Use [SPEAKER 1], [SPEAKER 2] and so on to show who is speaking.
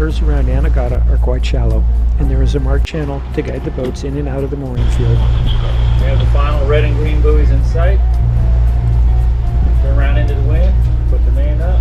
[SPEAKER 1] waters around Anegada are quite shallow, and there is a marked channel to guide the boats in and out of the mooring field.
[SPEAKER 2] We have the final red and green buoys in sight. Turn around into the wind, put the main up.